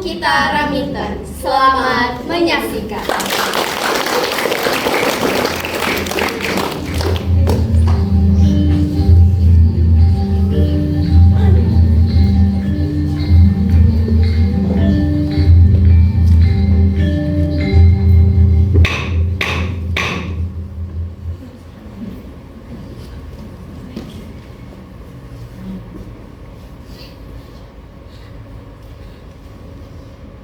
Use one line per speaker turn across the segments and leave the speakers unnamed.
kita Raminten. Selamat menyaksikan.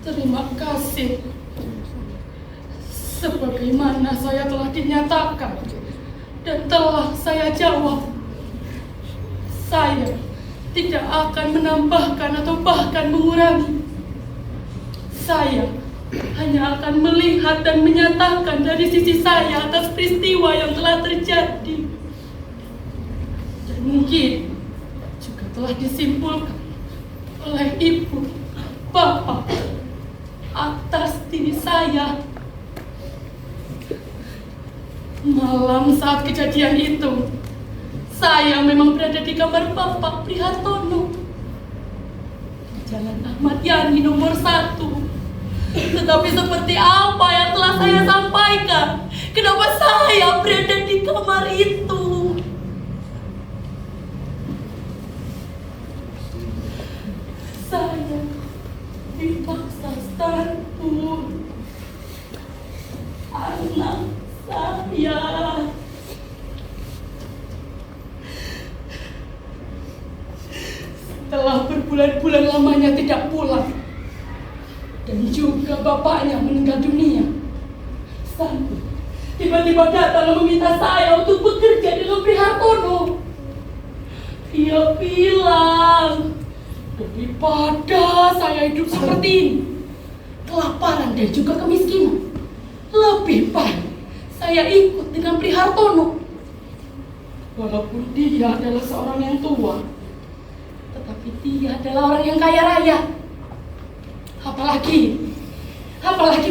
Terima kasih. Sebagaimana saya telah dinyatakan dan telah saya jawab, saya tidak akan menambahkan atau bahkan mengurangi. Saya hanya akan melihat dan menyatakan dari sisi saya atas peristiwa yang telah terjadi. Dan mungkin juga telah disimpulkan oleh ibu, bapak, atas diri saya. Malam saat kejadian itu, saya memang berada di kamar Bapak Prihartono, Jalan Ahmad Yani nomor 1. Tetapi seperti apa yang telah saya sampaikan, kenapa saya berada di kamar itu? Saya dipaksa starpun anak saya. Setelah berbulan-bulan lamanya tidak pulang dan juga bapaknya meninggal dunia, Starpun tiba-tiba datang meminta saya untuk bekerja dengan Prihartono. Dia bilang, daripada saya hidup seperti ini, kelaparan dan juga kemiskinan, lebih baik saya ikut dengan Prihartono. Walaupun dia adalah seorang yang tua, tetapi dia adalah orang yang kaya raya. Apalagi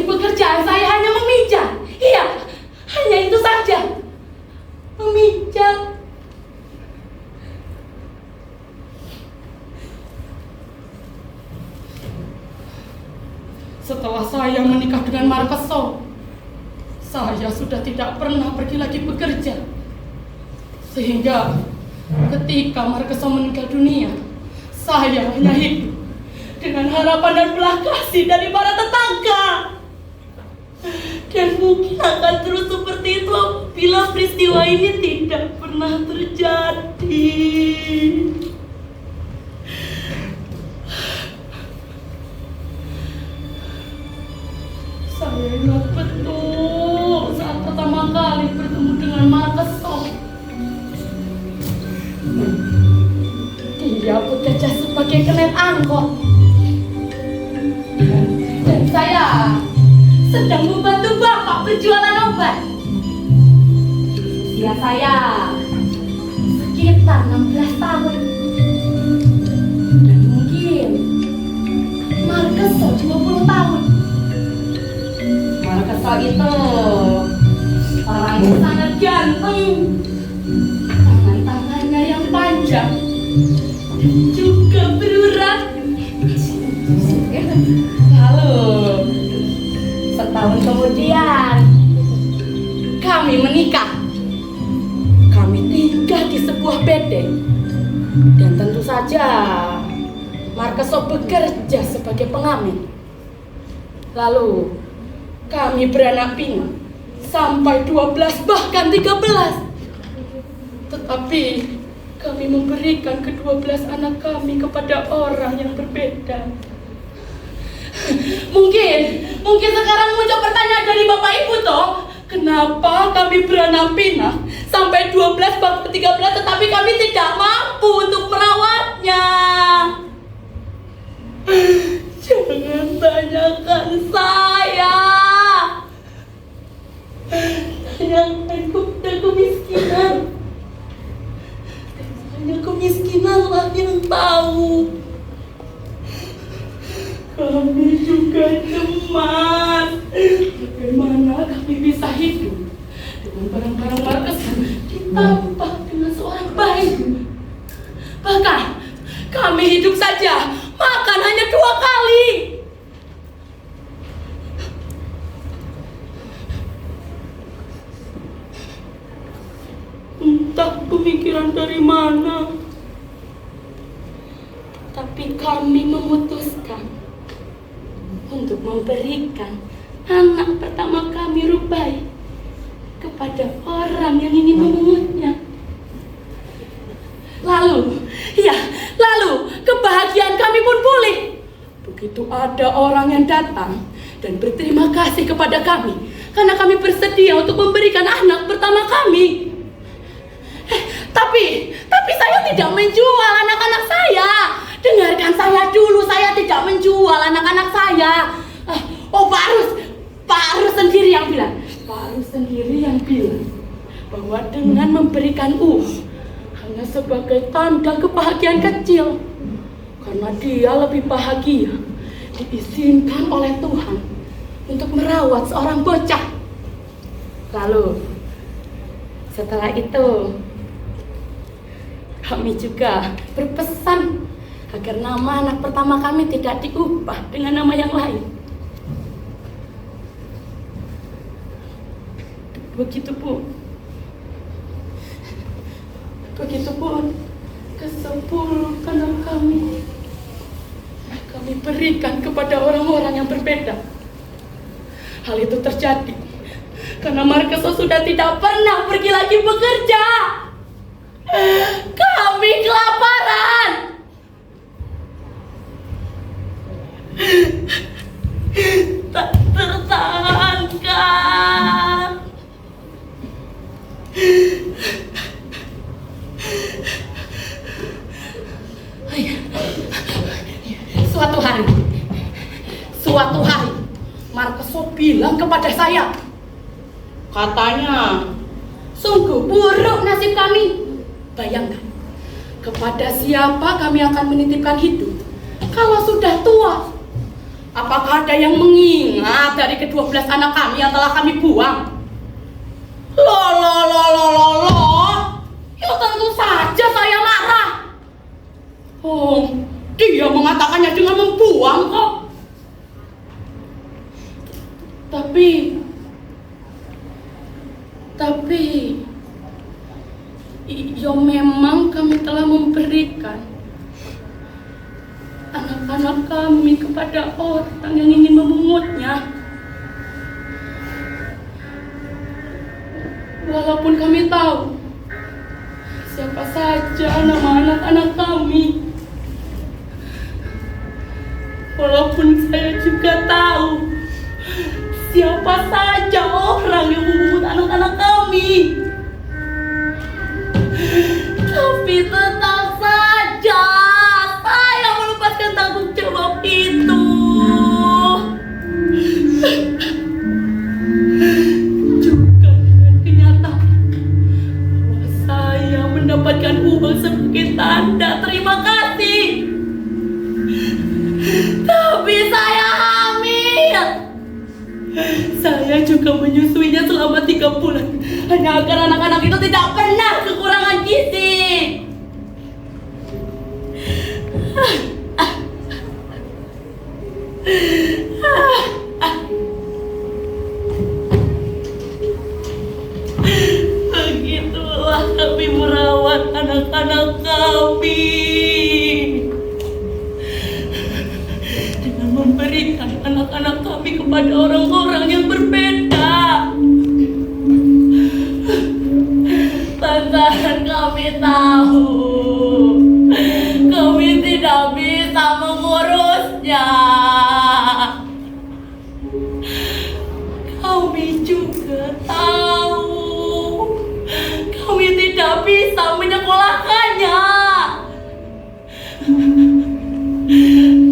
pekerjaan saya hanya memijat. Iya, hanya itu saja, memijat. Setelah saya menikah dengan Markeso, saya sudah tidak pernah pergi lagi bekerja. Sehingga ketika Markeso meninggal dunia, saya hanya hidup dengan harapan dan belas kasih dari para tetangga. Dan mungkin akan terus seperti itu apabila peristiwa ini tidak pernah terjadi. Saya ingat betul saat pertama kali bertemu dengan Markeso. Dia bekerja sebagai kernet angkot. Dan saya sedang membantu bapak berjualan obat. Usia saya sekitar 16 tahun. Dan mungkin Markeso 20 tahun. Markeso itu orang yang sangat ganteng, tangan-tangannya yang panjang dan juga berurat. Lalu setahun kemudian kami menikah. Kami tinggal di sebuah bedeng, dan tentu saja Markeso bekerja sebagai pengamen. Lalu kami beranak pinak sampai 12 bahkan 13. Tetapi kami memberikan ke-12 anak kami kepada orang yang berbeda. Mungkin sekarang muncul pertanyaan dari Bapak Ibu toh, kenapa kami beranak pinak sampai 12 bahkan 13 tetapi kami tidak mampu untuk merawatnya? Jangan tanyakan saya. Tanyakan kepada kemiskinan. Hanya kemiskinanlah yang tahu. Kami juga cemas. Bagaimana kami bisa hidup dengan barang-barang Markeso ditambah dengan seorang bayi. Bahkan kami hidup saja makan hanya 2 kali. entah pemikiran dari mana. Tapi kami memutuskan untuk memberikan anak pertama kami, Rubai, kepada orang yang ingin memungutnya. Lalu kebahagiaan kami pun pulih. Begitu ada orang yang datang dan berterima kasih kepada kami karena kami bersedia untuk memberikan anak pertama kami. Tapi saya tidak menjual anak-anak saya. Dengarkan saya dulu, saya tidak menjual anak-anak saya. Pak Arus sendiri yang bilang. Pak Arus sendiri yang bilang bahwa dengan memberikan uang hanya sebagai tanda kebahagiaan kecil, karena dia lebih bahagia diizinkan oleh Tuhan untuk merawat seorang bocah. Lalu setelah itu kami juga berpesan agar nama anak pertama kami tidak diubah dengan nama yang lain. Begitupun ke-10 anak kami berikan kepada orang-orang yang berbeda. Hal itu terjadi karena Markeso sudah tidak pernah pergi lagi bekerja. Kami kelaparan. Tak tertahankan. Suatu hari Markeso bilang kepada saya, katanya, sungguh buruk nasib kami. Bayangkan, kepada siapa kami akan menitipkan hidup kalau sudah tua? Apakah ada yang mengingat dari ke-12 anak kami yang telah kami buang? Ya tentu saja saya marah. Dia mengatakannya dengan membuang kok. Tapi ya memang kami telah memberikan anak-anak kami kepada orang yang ingin memungutnya. Walaupun kami tahu siapa saja nama anak-anak kami. Walaupun saya juga tahu siapa saja orang yang memungut anak-anak kami. Tapi tetap saja saya melepaskan tanggung jawab itu. Juga dengan kenyataan bahwa saya mendapatkan uang sebagai tanda terima kasih. Tapi saya hamil. Saya juga menyusuinya selama 3 bulan hanya agar anak-anak itu tidak pernah kekurangan gizi. Begitulah kami merawat anak-anak kami dengan memberikan anak-anak kami kepada orang-orang yang berbeda. Lantaran kami tahu kami tidak bisa mengurusnya. Kami juga tahu kami tidak bisa menyekolahkannya.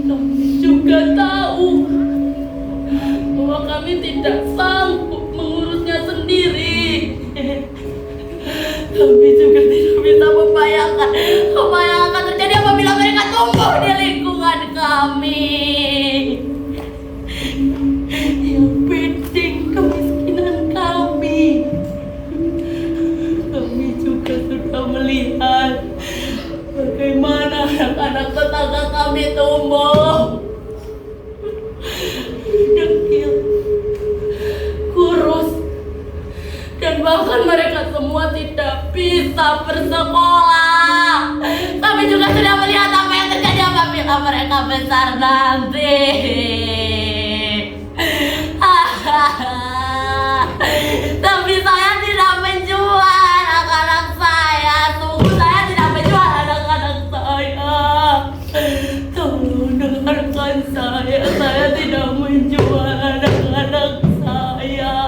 Kami juga tahu bahwa kami tidak sanggup mengurusnya sendiri. Kami juga tidak bisa membayangkan apa yang akan terjadi apabila mereka tumbuh di lingkungan kami. Yang penting kemiskinan kami. Kami juga sudah melihat bagaimana anak-anak tetangga kami tumbuh. Dekil, kurus, dan bahkan mereka semua tidak bisa bersekolah. Kami juga sudah melihat apa yang terjadi apabila mereka besar nanti. Tapi saya tidak menjual anak-anak saya. Sungguh saya tidak menjual anak-anak saya. Tolong dengarkan saya. Saya tidak menjual anak-anak saya.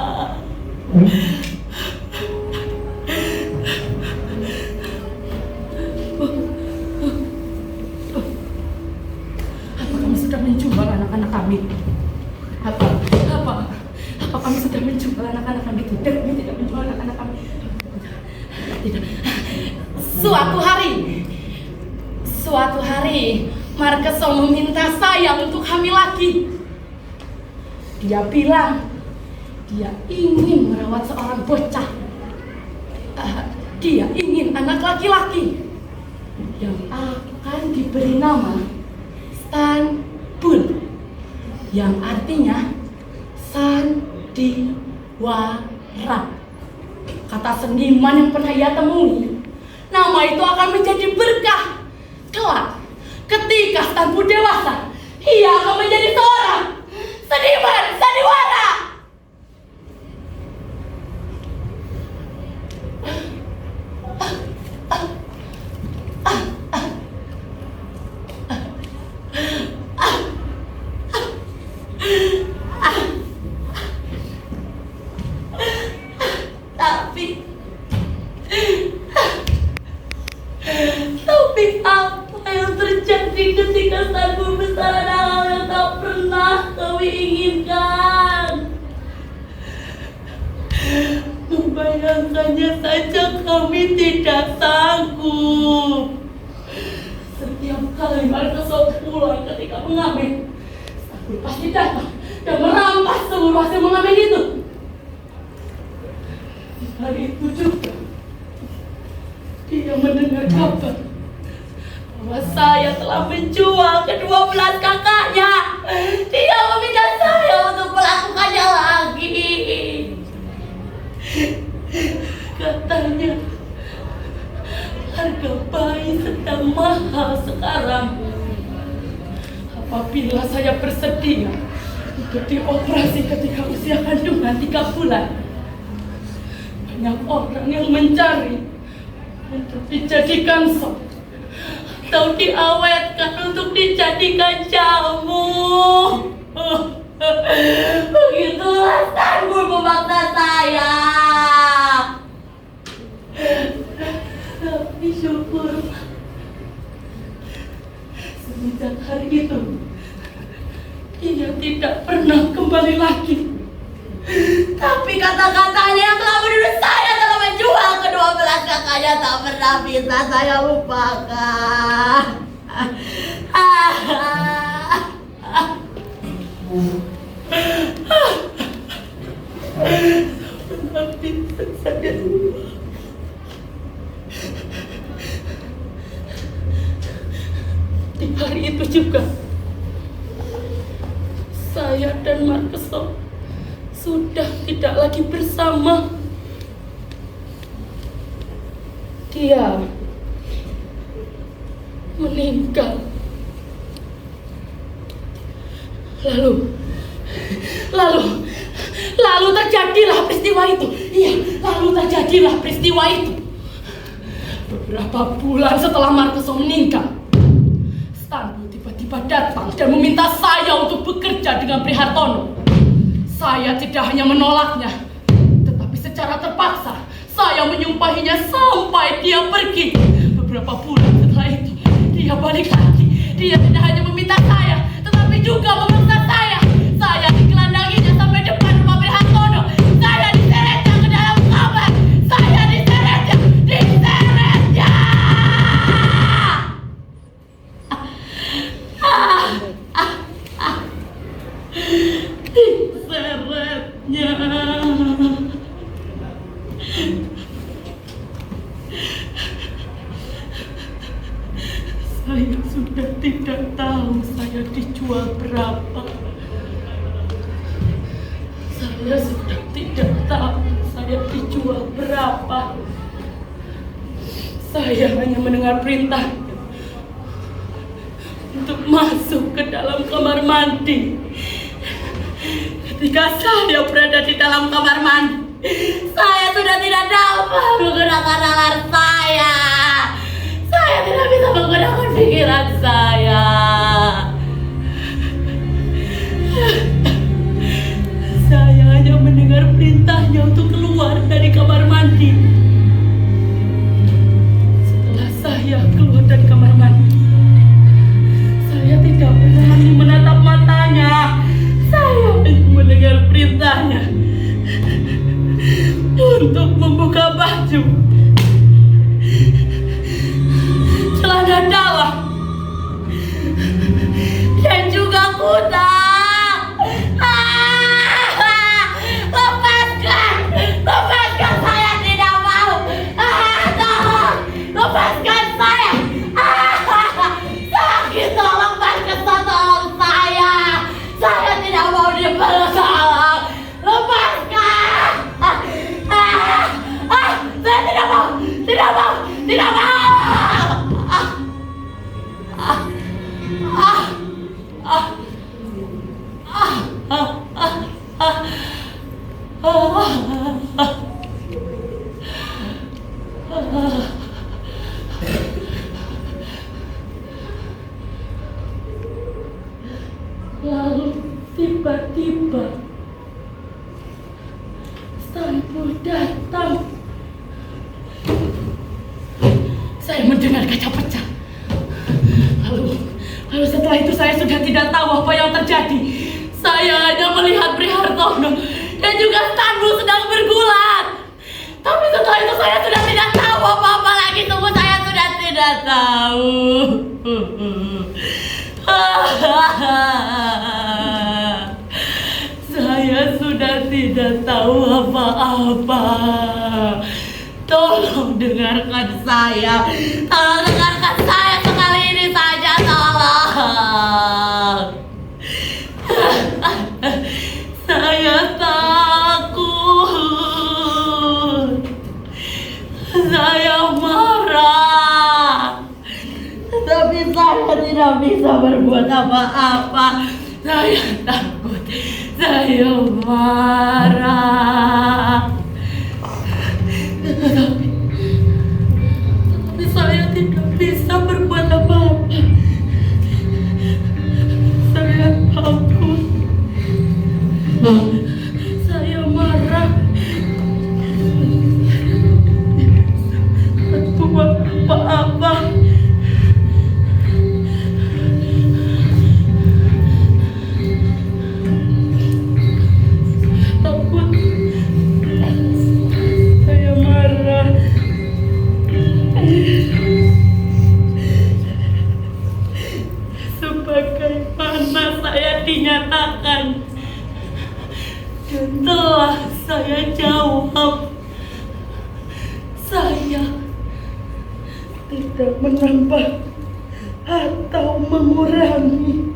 Apa kamu sudah menjual anak-anak kami? Apa kami sudah menjual anak-anak kami? Tidak, kami tidak menjual anak-anak kami. Tidak. Suatu hari, Markeso meminta saya untuk hamil lagi. Dia bilang dia ingin merawat seorang bocah. Dia ingin anak laki-laki yang akan diberi nama Stanbul, yang artinya sandiwara. Kata seniman yang pernah ia temui, nama itu akan menjadi berkah. Kelak, ketika Stanbul dewasa, ia akan menjadi seorang seniman sandiwara. Tapi apa yang terjadi ketika Stanbul besar adalah hal yang tak pernah kami inginkan. Membayangkannya saja kami tidak sanggup. Setiap kali Markeso pulang ketika mengamen, Stanbul pasti datang dan merampas seluruh hasil mengamen itu. Hari itu juga dia mendengar kabar bahwa saya telah menjual ke-12 kakaknya. Dia meminta saya untuk melakukannya lagi. Katanya harga bayi sedang mahal sekarang. Apabila saya bersedia untuk dioperasi ketika usia kandungan 3 bulan, banyak orang yang mencari untuk dijadikan sop atau diawetkan untuk dijadikan jamu. Begitulah Stanbul memaksa saya. Tapi syukur, semenjak hari itu dia tidak pernah kembali lagi. Tapi kata-katanya yang telah menuduh saya telah menjual ke-12 kakaknya tak pernah bisa saya lupakan. Pernah bisa saya lupa. Di hari itu juga saya dan Markeso sudah tidak lagi bersama. Dia meninggal. Lalu terjadilah peristiwa itu. Iya, lalu terjadilah peristiwa itu. Beberapa bulan setelah Markeso meninggal, Stanbul tiba-tiba datang dan meminta saya untuk bekerja dengan Prihartono. Saya tidak hanya menolaknya, tetapi secara terpaksa saya menyumpahinya sampai dia pergi. Beberapa bulan setelah itu, dia balik lagi. Dia tidak hanya meminta saya, tetapi juga memaksa saya. Saya digelandanginya sampai depan rumah Prihartono. Saya diseretnya ke dalam kamar. Saya diseretnya. Diseretnya. Saya sudah tidak tahu saya dijual berapa. Saya sudah tidak tahu saya dijual berapa. Saya hanya mendengar perintah untuk masuk ke dalam kamar mandi. Ketika saya berada di dalam kamar mandi, saya sudah tidak dapat menggunakan nalar saya. Saya tidak bisa menggunakan pikiran saya. Saya hanya mendengar perintahnya untuk keluar dari kamar mandi. Setelah saya keluar dari kamar mandi, saya tidak berani menatap matanya. Saya hanya mendengar perintahnya untuk membuka baju, celana dalam, dan juga kuda. Lepaskan saya, tidak mau. Tolong, lepaskan saya. Sakit, tolong tolong saya. Saya tidak mau dipeluk. Lepaskan. Saya tidak mau, tidak mau, tidak mau. Lalu tiba-tiba Sampul datang. Saya mendengar kaca pecah. Lalu setelah itu saya sudah tidak tahu apa yang terjadi. Saya hanya melihat Prihartono dan juga Stanbul sedang bergulat. Tapi setelah itu saya sudah tidak tahu apa-apa lagi. Tunggu, saya sudah tidak tahu. Saya sudah tidak tahu apa-apa. Tolong dengarkan saya. Tolong dengarkan saya sekali ini saja, tolong. Saya takut. Saya marah. Tapi saya tidak bisa berbuat apa-apa. Saya takut. Saya marah. Tapi saya tidak bisa berbuat apa-apa. Saya takut. Saya marah. Berbuat apa-apa. Sebagaimana saya dinyatakan dan telah saya jawab, saya tidak menambah atau mengurangi.